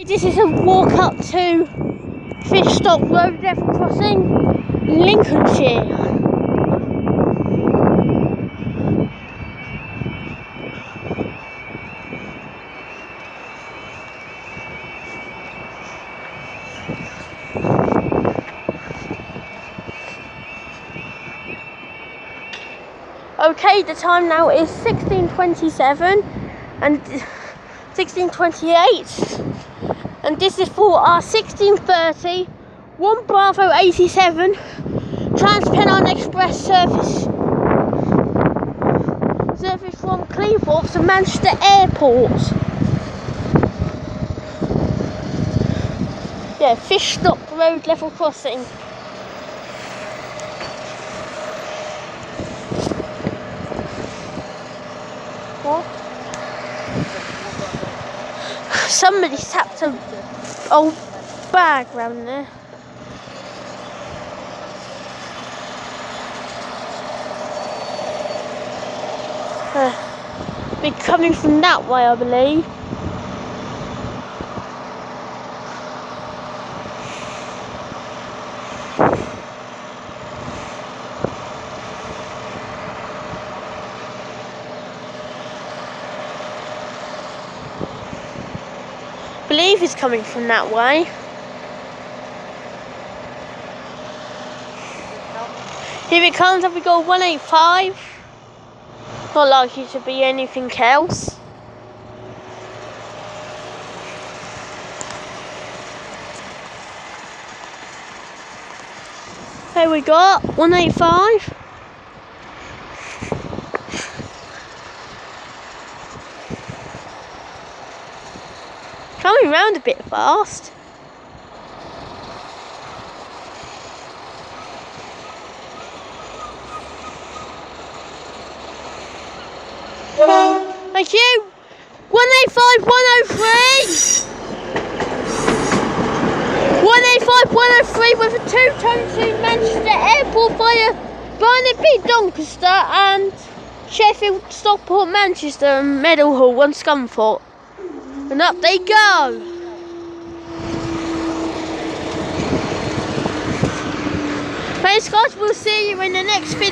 This is a walk up to Fishstock Road level crossing, Lincolnshire. Okay, the time now is 16:27 and 16:28, and this is for our 16:30 1 Bravo 87 Trans-Pennine Express service from Cleethorpes to Manchester Airport. Yeah, Fishstock Road level crossing. What? Somebody tapped an old bag round there. Be coming from that way, I believe. I believe he's coming from that way. Here it comes, have we got 185? Not likely to be anything else. Here we got 185. Coming round a bit fast. Thank you. 185 103. 185 103 with a 2-ton to Manchester Airport via Barnaby Doncaster and Sheffield Stockport Manchester and Meadowhall and Scunthorpe. And up they go. Thanks guys, we'll see you in the next video.